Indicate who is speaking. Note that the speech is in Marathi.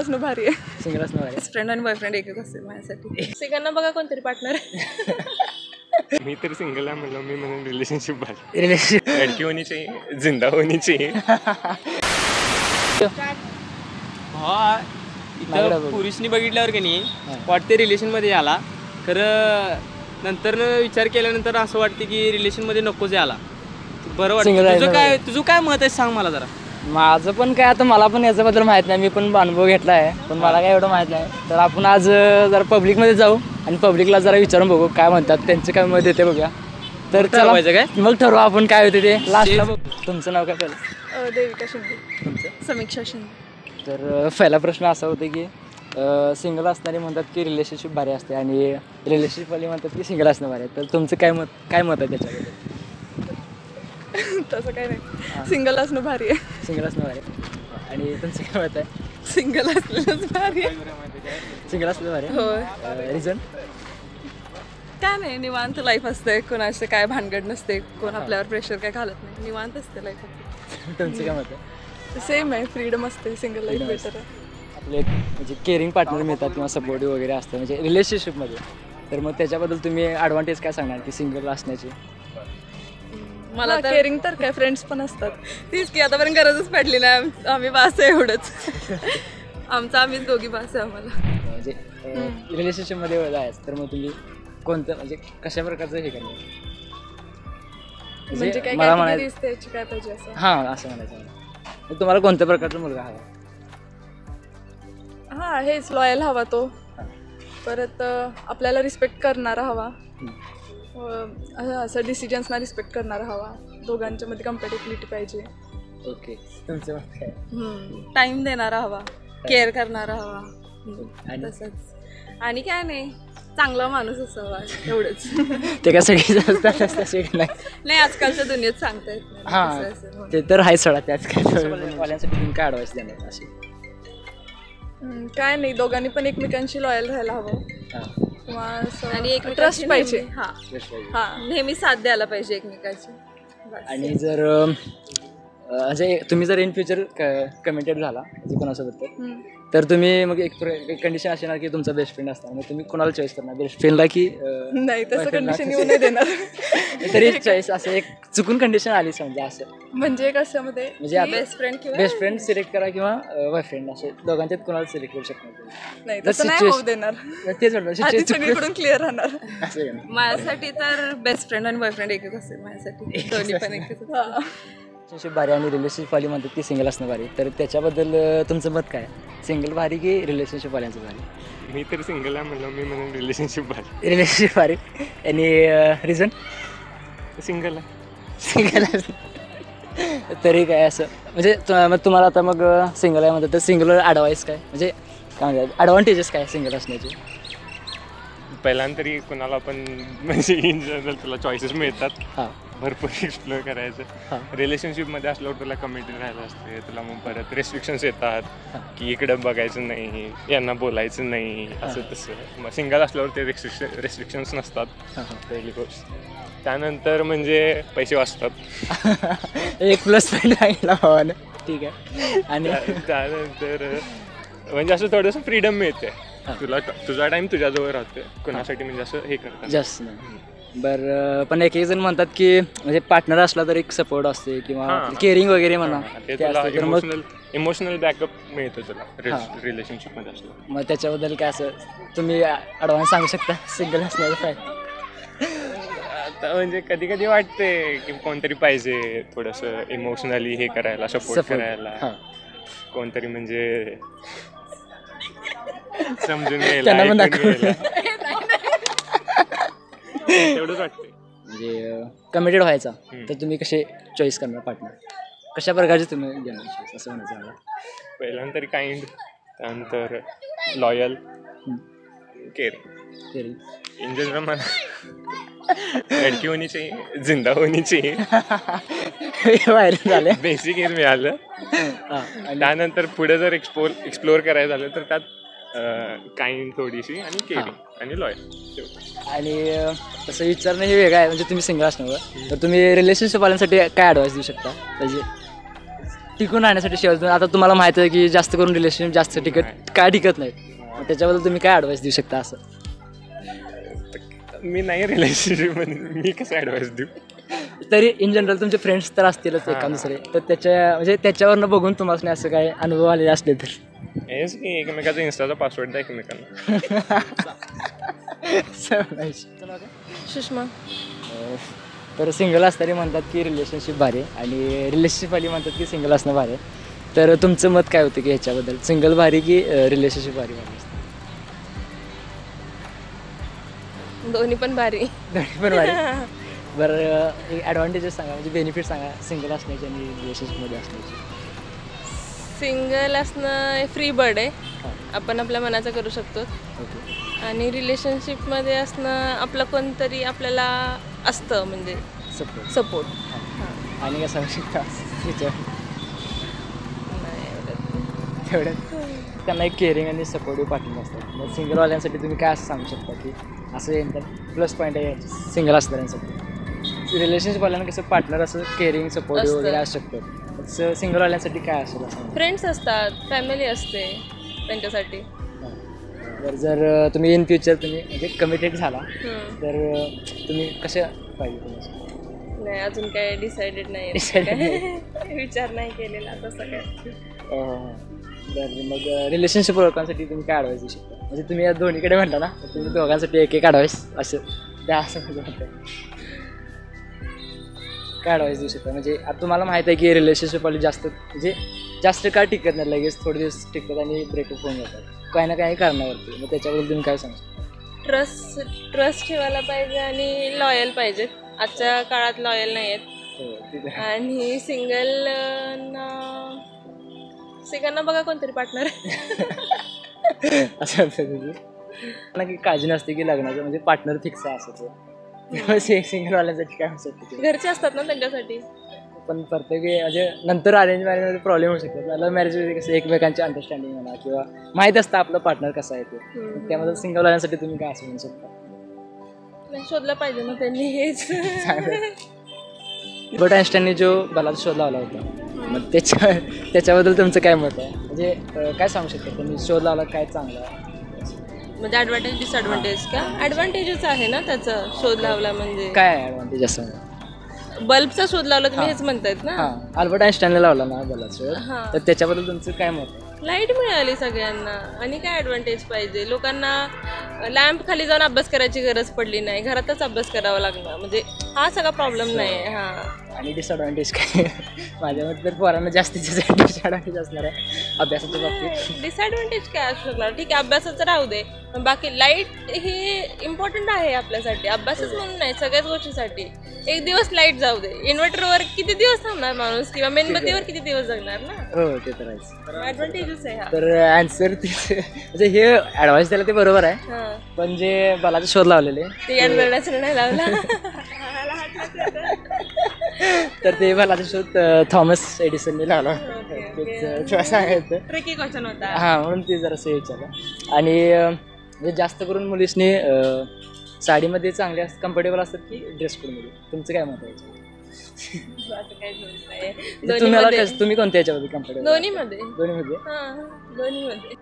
Speaker 1: असणं भारी आहे.
Speaker 2: सिंगल असणं भारी.
Speaker 1: बेस्ट फ्रेंड आणि बॉयफ्रेंड एकच असेल माझ्यासाठी. सिंगांना बघा कोणतरी पार्टनर.
Speaker 3: मी तर सिंगल आहे म्हणलं, मी म्हणून रिलेशनशिप भारी.
Speaker 2: रिलेशनशिप
Speaker 3: लडकी होनी चाहिए, जिंदा होनी चाहिए.
Speaker 4: पुरुषनी बघितल्यावर की नाही वाटते रिलेशनमध्ये आला, खरं नंतर विचार केल्यानंतर असं वाटते की रिलेशनमध्ये नकोच याला. बरं वाटतं. तुझं काय मत आहे सांग मला जरा.
Speaker 2: माझं पण काय, आता मला पण याच्याबद्दल माहीत नाही, मी पण अनुभव घेतला आहे, पण मला काय एवढं माहीत नाही. तर आपण आज जरा पब्लिकमध्ये जाऊ आणि पब्लिकला जरा विचारून बघू काय म्हणतात, त्यांचं काय मत येते बघूया. तर
Speaker 4: ठरवायचं काय,
Speaker 2: मग ठरवू आपण काय होते ते लास्टला बघू. तुमचं नाव काय पहिलं?
Speaker 1: देविका शिंदे.
Speaker 2: तुमचं?
Speaker 1: समीक्षा शिंदे.
Speaker 2: तर पहिला प्रश्न असा होता की सिंगल असणारे म्हणतात की रिलेशनशिप भारी असते आणि रिलेशनशिपवाले म्हणतात की सिंगल असणं भारी आहे. तर तुमचं काय मत आहे त्याच्याबद्दल?
Speaker 1: तसं काय नाही, सिंगल असणं भारी आहे.
Speaker 2: सिंगल असणं भारी आहे. आणि तुमचं काय मत आहे?
Speaker 1: सिंगल असलेलंच भारी आहे.
Speaker 2: सिंगल असलं भारी
Speaker 1: होय.
Speaker 2: रिझन
Speaker 1: काय नाही, निवांत लाईफ असते, कोणाचं काय भानगड नसते, कोण आपल्यावर प्रेशर काय घालत नाही, निवांत असते लाईफ.
Speaker 2: तुमचं काय मत आहे?
Speaker 1: सेम आहे, फ्रीडम असते, सिंगल लाईफ बेटर आहे.
Speaker 2: आपले म्हणजे केअरिंग पार्टनर मिळतात किंवा सपोर्टिव्ह वगैरे असतं म्हणजे रिलेशनशिपमध्ये. तर मग त्याच्याबद्दल तुम्ही ॲडव्हान्टेज काय सांगणार की सिंगल असण्याची?
Speaker 1: मला केअरिंग तर काय, फ्रेंड्स पण असतात, तीच की आतापर्यंत गरजच पडली नाही. आम्ही बास आहे एवढंच. आम्हीच दोघी बास आहे आम्हाला.
Speaker 2: म्हणजे रिलेशनशिपमध्ये जायचं तर मग तुम्ही कोणतं म्हणजे कशा प्रकारचं हे करणार?
Speaker 1: म्हणजे काय
Speaker 2: मला
Speaker 1: काय दिसते काय पाहिजे असं?
Speaker 2: हां, असं म्हणायचं. तुम्हाला कोणत्या प्रकारचा मुलगा हवा?
Speaker 1: हां, हेच लॉयल हवा तो. परत आपल्याला रिस्पेक्ट करणारा हवा, असं डिसिजन्सना रिस्पेक्ट करणारा हवा, दोघांच्यामध्ये कम्पॅटेबिलिटी पाहिजे.
Speaker 2: ओके, तुमचं मत काय?
Speaker 1: टाईम देणारा हवा, केअर करणारा हवा.
Speaker 2: आणि
Speaker 1: तसंच आणि काय नाही, चांगला माणूस असावा एवढंच.
Speaker 2: ते काय सगळी असतात
Speaker 1: नाही, आजकालच्या दुनियेत सांगता येत नाही.
Speaker 2: हां, ते तर आहे सोडा. त्याच काय वाल्यांसाठी तुम्ही काय ॲडवाईस देणार अशी?
Speaker 1: काय नाही, दोघांनी पण एकमेकांशी लॉयल राहायला हवं किंवा आणि ट्रस्ट पाहिजे. हां, नेहमी साथ द्यायला पाहिजे एकमेकांची.
Speaker 2: आणि जर म्हणजे तुम्ही जर इन फ्युचर कमिटेड झाला म्हणजे कोणासोबत, तर तुम्ही मग एक कंडिशन असणार की तुमचा बेस्ट फ्रेंड असणार, मग तुम्ही कोणाला चॉईस करणार, बेस्ट फ्रेंडला की
Speaker 1: नाही? तसं कंडिशन येऊ नाही देणार.
Speaker 2: तरी चॉईस असं एक चुकून कंडिशन आली समजा असं,
Speaker 1: म्हणजे कशामध्ये?
Speaker 2: म्हणजे
Speaker 1: बेस्ट
Speaker 2: फ्रेंड सिलेक्ट करा किंवा बॉयफ्रेंड, असे दोघांच्यात कोणाला सिलेक्ट करू शकणार?
Speaker 1: नाही, तसं नाही होऊ देणार.
Speaker 2: तेच वाटतं
Speaker 1: सगळीकडून क्लिअर राहणार.
Speaker 2: असं
Speaker 1: माझ्यासाठी तर बेस्ट फ्रेंड आणि बॉयफ्रेंड एकच असेल माझ्यासाठी, दोन्ही पण एकच.
Speaker 2: रिलेशनशिप भारी आणि रिलेशनशिपवाली म्हणतात की सिंगल असणं भारी. तर त्याच्याबद्दल तुमचं मत काय? सिंगल भारी की रिलेशनशिपवाल्यांचं भारी?
Speaker 3: मी तर सिंगल आहे म्हणलं, मी म्हणून रिलेशनशिप भारी.
Speaker 2: रिलेशनशिप भारी. आणि रिझन?
Speaker 3: सिंगल आहे.
Speaker 2: सिंगल तरी काय असं म्हणजे मग तुम्हाला आता मग सिंगल आहे म्हणतात, तर सिंगलवर ॲडवाईस काय, म्हणजे काय म्हणतात ॲडव्हान्टेजेस काय सिंगल असण्याचे?
Speaker 3: पहिल्यांदा तरी कोणाला पण म्हणजे इन जनरल तुला चॉईसेस मिळतात,
Speaker 2: हां,
Speaker 3: भरपूर एक्सप्लोअर करायचं. रिलेशनशिपमध्ये असल्यावर तुला कमिटेड राहायला असते, तुला मग परत रेस्ट्रिक्शन्स येतात की इकडं बघायचं नाही, यांना बोलायचं नाही, असं तसं. मग सिंगल असल्यावर ते रेस्ट्रिक्शन्स नसतात, पहिली गोष्ट. त्यानंतर म्हणजे पैसे वाचतात.
Speaker 2: एक प्लस पॉईंट सांगितला भावानं. ठीक आहे. आणि
Speaker 3: त्यानंतर म्हणजे असं थोडंसं फ्रीडम मिळते, तुला तुझा टाइम तुझ्याजवळ राहतोय, कोणासाठी म्हणजे असं हे करतात
Speaker 2: जास्त नाही. बरं, पण एक जण म्हणतात की म्हणजे पार्टनर असला तर एक सपोर्ट असते किंवा केअरिंग वगैरे म्हणा,
Speaker 3: इमोशनल बॅकअप मिळतो तुला रिलेशनशिपमध्ये असलं.
Speaker 2: मग त्याच्याबद्दल काय असं तुम्ही ॲडव्हान्स सांगू शकता सिंगल असण्याचं फायदा?
Speaker 3: आता म्हणजे कधी कधी वाटते की कोणतरी पाहिजे थोडंसं इमोशनली हे करायला, सपोर्ट करायला, कोणतरी म्हणजे समजून घ्यायला, तेवढंच वाटते.
Speaker 2: म्हणजे कमिटेड व्हायचा तर तुम्ही कसे चॉईस करणार पार्टनर, कशा प्रकारचे तुम्ही घेणार असं म्हणायचं मला?
Speaker 3: पहिल्यांदा तरी काइंड, त्यानंतर लॉयल, केअरिंग. इन जनरल मला लडकी होनी चाहिए, जिंदा होनी चाहिए.
Speaker 2: व्हायरल झाले,
Speaker 3: बेसिक हे मिळालं. त्यानंतर पुढे जर एक्सप्लोअर करायचं झालं तर त्यात काइंड थोडीशी आणि केअरिंग आणि लॉयल.
Speaker 2: आणि तसं विचारणं हे वेगळं आहे, म्हणजे तुम्ही सिंगल असणार तर तुम्ही रिलेशनशिप वाल्यांसाठी काय ॲडवाईस देऊ शकता? म्हणजे टिकून राहण्यासाठी शेवट आता तुम्हाला माहित आहे की जास्त करून रिलेशनशिप जास्त काय टिकत नाहीत, मग त्याच्याबद्दल तुम्ही काय ॲडवाईस देऊ शकता असं?
Speaker 3: मी नाही रिलेशनशिपमध्ये, मी कसं ॲडवाईस देऊ?
Speaker 2: तरी इन जनरल तुमचे फ्रेंड्स तर असतीलच एका दुसरे, तर म्हणजे त्याच्यावरनं बघून तुम्हाला असं काय अनुभव आलेले असले तर?
Speaker 3: हेच की एकमेकाचा इन्स्टाचा पासवर्ड द्या एकमेकांना.
Speaker 1: सुषमा.
Speaker 2: तर सिंगल असताना म्हणतात की रिलेशनशिप भारी आहे आणि रिलेशनशिपवाली म्हणतात की सिंगल असणं भारी आहे. तर तुमचं मत काय होतं की ह्याच्याबद्दल, सिंगल भारी की रिलेशनशिप भारी?
Speaker 1: दोन्ही पण भारी.
Speaker 2: दोन्ही पण भारी. बरं ॲडव्हान्टेजेस सांगा, म्हणजे बेनिफिट सांगा सिंगल असण्याचे आणि रिलेशनशिपमध्ये असण्याचे.
Speaker 1: सिंगल असणं फ्री बर्ड आहे, आपण आपल्या मनाचं करू शकतो.
Speaker 2: ओके.
Speaker 1: आणि रिलेशनशिपमध्ये असणं आपलं कोणतरी आपल्याला असतं म्हणजे सपोर्ट.
Speaker 2: आणि काय सांगू शकता तेवढ्यात त्यांना एक केअरिंग आणि सपोर्टिव्ह पार्टनर असतात. मग सिंगलवाल्यांसाठी तुम्ही काय असं सांगू शकता की असं एकदम प्लस पॉईंट आहे सिंगल असणाऱ्यांसाठी? रिलेशनशिपवाल्यांना कसं पार्टनर असं केअरिंग सपोर्टिव्ह वगैरे असू शकतं, तसं सिंगलवाल्यांसाठी काय असेल असं?
Speaker 1: फ्रेंड्स असतात, फॅमिली असते त्यांच्यासाठी.
Speaker 2: तर जर तुम्ही इन फ्युचर तुम्ही म्हणजे कमिटेड झाला तर तुम्ही कसं पाहिजे तुम्हाला?
Speaker 1: नाही अजून काय डिसाइडेड नाही. विचार नाही केलेला तसं काय.
Speaker 2: बरं मग रिलेशनशिप ओळखण्यासाठी तुम्ही काय ॲडवाईस देऊ शकता? म्हणजे तुम्ही या दोन्हीकडे म्हणता ना, तुम्ही दोघांसाठी एक एक ॲडवाईस असं द्या असं म्हणजे म्हणताय. काय ॲडवाईस देऊ शकता? म्हणजे आता तुम्हाला माहीत आहे की रिलेशनशिपवाली जास्त काळ टिकत नाही, लगेच थोडे दिवस टिकतात आणि ब्रेकअप होऊन जातात काही ना काही कारणावरती. मग त्याच्याबद्दल तुम्ही काय सांगता?
Speaker 1: ट्रस्ट ठेवायला पाहिजे आणि लॉयल पाहिजेत. आजच्या काळात लॉयल नाही आहेत. आणि सिंगलना बघा कोणतरी पार्टनर.
Speaker 2: असं ना की काळजी नसते की लग्नाचं म्हणजे पार्टनर फिक्स आहे असं ते. सिंगलवाल्यांसाठी काय होऊ शकतं?
Speaker 1: घरचे असतात ना त्यांच्यासाठी.
Speaker 2: पण प्रत्येक म्हणजे नंतर अरेंज मॅरेजमध्ये प्रॉब्लेम होऊ शकतात. लव्ह मॅरेजमध्ये कसं एकमेकांची अंडरस्टँडिंग म्हणा किंवा माहीत असतं आपलं पार्टनर कसं आहे ते. त्यामध्ये सिंगलवाल्यांसाठी तुम्ही काय असं म्हणू शकता?
Speaker 1: नाही शोधलं पाहिजे ना त्यांनी हेच.
Speaker 2: अल्बर्ट आइन्स्टाईनने जो बलाचा शोध लावला होता, मग त्याच्याबद्दल तुमचं काय मत आहे? म्हणजे काय सांगू शकता त्यांनी शोध लावला काय चांगला
Speaker 1: म्हणजे ॲडव्हान्टेज डिसॲडव्हान्टेज का? ॲडव्हान्टेजच आहे ना त्याचा शोध लावला म्हणजे.
Speaker 2: काय आहे ॲडव्हान्टेज असं?
Speaker 1: बल्बचा शोध लावला तुम्ही हेच म्हणतायत ना?
Speaker 2: हां, अल्बर्ट आइन्स्टाईनने लावला ना बलाचा शोध,
Speaker 1: हां.
Speaker 2: तर त्याच्याबद्दल तुमचं काय मत आहे?
Speaker 1: लाईट मिळाली सगळ्यांना आणि काय ॲडव्हान्टेज पाहिजे? लोकांना लॅम्प खाली जाऊन अभ्यास करायची गरज पडली नाही, घरातच अभ्यास करावा लागला. म्हणजे हा सगळा प्रॉब्लेम नाही आहे. हां.
Speaker 2: आणि डिसॲडव्हान्टेज काय? माझ्या मते तर पोरांना जास्तीत डिसॲडव्हान्टेज असणार आहे अभ्यासाच्या बाबतीत.
Speaker 1: डिसॲडव्हान्टेज काय असू शकणार? ठीक आहे अभ्यासाचं राहू दे, पण बाकी लाईट ही इम्पॉर्टंट आहे आपल्यासाठी. अभ्यासच म्हणून नाही, सगळ्याच गोष्टीसाठी. एक दिवस लाईट जाऊ दे, इन्व्हर्टरवर किती दिवस थांबणार माणूस किंवा मेणबत्तीवर किती दिवस जगणार ना?
Speaker 2: हो ते तर आहेच.
Speaker 1: ॲडव्हान्टेजच आहे हा.
Speaker 2: तर ॲन्सर म्हणजे हे ॲडवाईस द्यायला ते बरोबर आहे,
Speaker 1: हां.
Speaker 2: पण जे बलाचा शोध लावलेले
Speaker 1: ते ॲडव्हान्टेज नाही लावला.
Speaker 2: तर ते बलाचा शोध थॉमस एडिसनने लावला. तेच सांगायचं.
Speaker 1: ट्रिकी क्वेश्चन होता.
Speaker 2: हां, म्हणून ते जरासं विचारलं. आणि म्हणजे जास्त करून मुलीसनी साडीमध्ये चांगले कम्फर्टेबल असतात की ड्रेस कोडमध्ये? तुमचं काय मत आहे?
Speaker 1: असं काही नाही.
Speaker 2: तुम्हाला तुम्ही कोणत्या याच्यामध्ये कम्फर्टेबल?
Speaker 1: दोन्हीमध्ये.
Speaker 2: दोन्हीमध्ये.
Speaker 1: हां दोन्हीमध्ये.